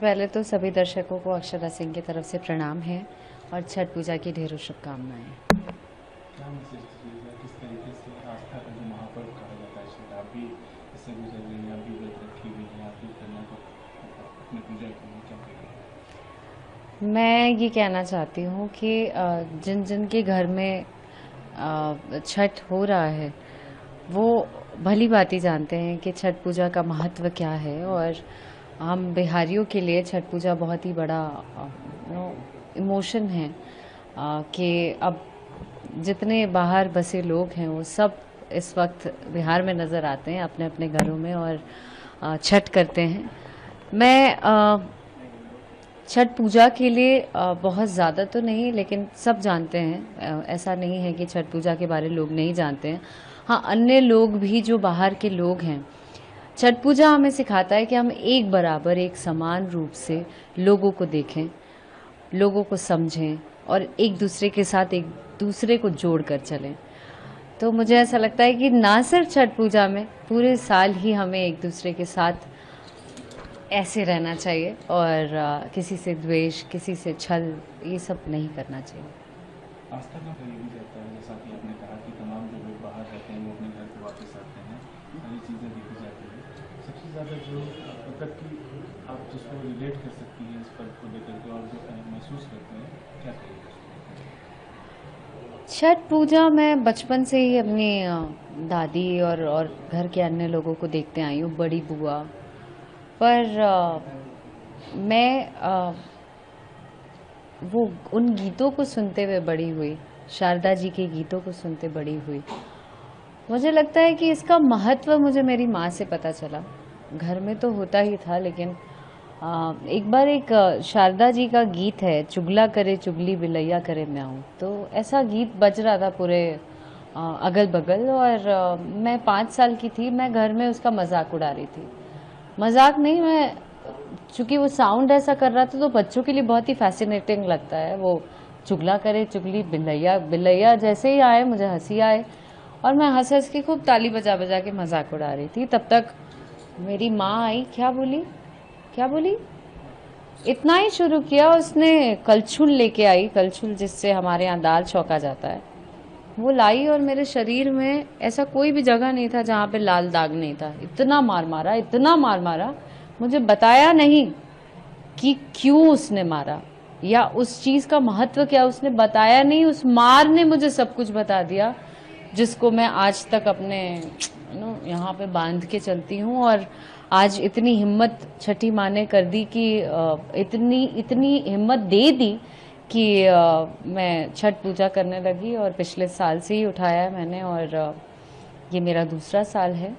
पहले तो सभी दर्शकों को अक्षरा सिंह की तरफ से प्रणाम है और छठ पूजा की ढेरों शुभकामनाएं। क्या मैसेज दीजिएगा, किस तरीके से आस्था का जो महापर्व कहा जाता है शायद आप भी इससे गुजर रही हैं, आप भी व्रत रखी हुई हैं, आप भी करना तो अपनी पूजा के लिए क्या करेंगे? मैं ये कहना चाहती हूँ कि जिन जिन के घर में छठ हो रहा है वो भली भांति जानते हैं कि छठ पूजा का महत्व क्या है। और हम बिहारियों के लिए छठ पूजा बहुत ही बड़ा इमोशन है कि अब जितने बाहर बसे लोग हैं वो सब इस वक्त बिहार में नज़र आते हैं अपने अपने घरों में और छठ करते हैं। मैं छठ पूजा के लिए बहुत ज़्यादा तो नहीं, लेकिन सब जानते हैं। ऐसा नहीं है कि छठ पूजा के बारे में लोग नहीं जानते हैं। हाँ, अन्य लोग भी जो बाहर के लोग हैं, छठ पूजा हमें सिखाता है कि हम एक बराबर एक समान रूप से लोगों को देखें, लोगों को समझें और एक दूसरे के साथ एक दूसरे को जोड़ कर चलें। तो मुझे ऐसा लगता है कि ना सिर्फ छठ पूजा में, पूरे साल ही हमें एक दूसरे के साथ ऐसे रहना चाहिए और किसी से द्वेष, किसी से छल, ये सब नहीं करना चाहिए। आस्था का ये भी रहता है, जैसा कि आपने कहा कि तमाम जो लोग बाहर रहते हैं वो अपने घर को वापस आते हैं, सारी चीज़ें देखी जाती है। सबसे ज़्यादा जो मतलब कि आप जिसको रिलेट कर सकती हैं इस पर्व को लेकर के और जो महसूस करते हैं, क्या करेंगे? छठ पूजा मैं बचपन से ही अपनी दादी और घर के अन्य लोगों को देखते आई हूँ, बड़ी बुआ। पर मैं वो उन गीतों को सुनते हुए बड़ी हुई, शारदा जी के गीतों को सुनते बड़ी हुई। मुझे लगता है कि इसका महत्व मुझे मेरी माँ से पता चला। घर में तो होता ही था, लेकिन एक बार एक शारदा जी का गीत है, चुगला करे चुगली बिलैया करे म्याऊं, तो ऐसा गीत बज रहा था पूरे अगल बगल। और मैं 5 साल की थी, मैं घर में उसका मजाक उड़ा रही थी। मजाक नहीं, मैं चूंकि वो साउंड ऐसा कर रहा था तो बच्चों के लिए बहुत ही फैसिनेटिंग लगता है। वो चुगला करे चुगली बिलैया बिलैया जैसे ही आए मुझे हंसी आए और मैं हंस हंस के खूब ताली बजा बजा के मजाक उड़ा रही थी। तब तक मेरी माँ आई, क्या बोली क्या बोली, इतना ही शुरू किया उसने। कलछुल लेके आई, कलछुल जिससे हमारे यहाँ दाल छौंका जाता है, वो लाई और मेरे शरीर में ऐसा कोई भी जगह नहीं था जहाँ पे लाल दाग नहीं था। इतना मार मारा, इतना मार मारा, मुझे बताया नहीं कि क्यों उसने मारा या उस चीज का महत्व क्या, उसने बताया नहीं। उस मार ने मुझे सब कुछ बता दिया, जिसको मैं आज तक अपने यहाँ पे बांध के चलती हूँ। और आज इतनी हिम्मत छठी माँ ने कर दी कि इतनी हिम्मत दे दी कि मैं छठ पूजा करने लगी और पिछले साल से ही उठाया है मैंने और ये मेरा दूसरा साल है।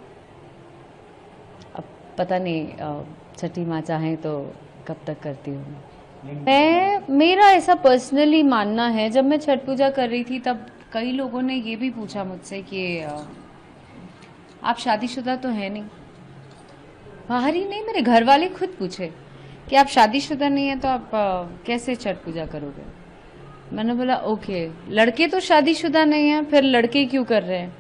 अब पता नहीं छठी माँ चाहें तो कब तक करती हूँ। मेरा ऐसा पर्सनली मानना है, जब मैं छठ पूजा कर रही थी तब कई लोगों ने ये भी पूछा मुझसे कि आप शादीशुदा तो है नहीं। बाहरी नहीं, मेरे घर वाले खुद पूछे कि आप शादीशुदा नहीं है तो आप कैसे छठ पूजा करोगे। मैंने बोला ओके, लड़के तो शादीशुदा नहीं है, फिर लड़के क्यों कर रहे हैं?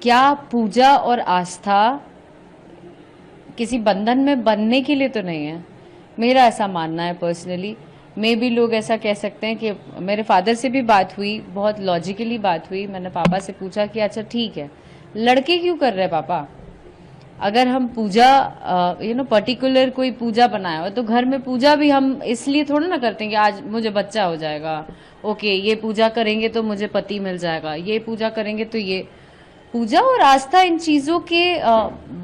क्या पूजा और आस्था किसी बंधन में बंधने के लिए तो नहीं है? मेरा ऐसा मानना है पर्सनली। मे भी लोग ऐसा कह सकते हैं कि मेरे फादर से भी बात हुई, बहुत लॉजिकली बात हुई। मैंने पापा से पूछा कि अच्छा ठीक है, लड़के क्यों कर रहे हैं पापा? अगर हम पूजा पर्टिकुलर कोई पूजा बनाया हो तो घर में पूजा भी हम इसलिए थोड़ा ना करते हैं कि आज मुझे बच्चा हो जाएगा, ओके ये पूजा करेंगे तो मुझे पति मिल जाएगा, ये पूजा करेंगे तो ये। पूजा और आस्था इन चीज़ों के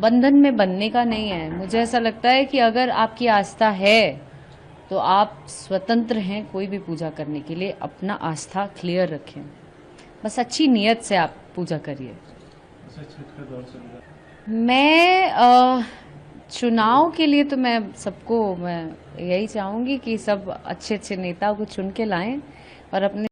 बंधन में बनने का नहीं है। मुझे ऐसा लगता है कि अगर आपकी आस्था है तो आप स्वतंत्र हैं कोई भी पूजा करने के लिए। अपना आस्था क्लियर रखें, बस अच्छी नीयत से आप पूजा करिए। मैं चुनाव के लिए तो मैं यही चाहूँगी कि सब अच्छे अच्छे नेताओं को चुन के लाएं और अपने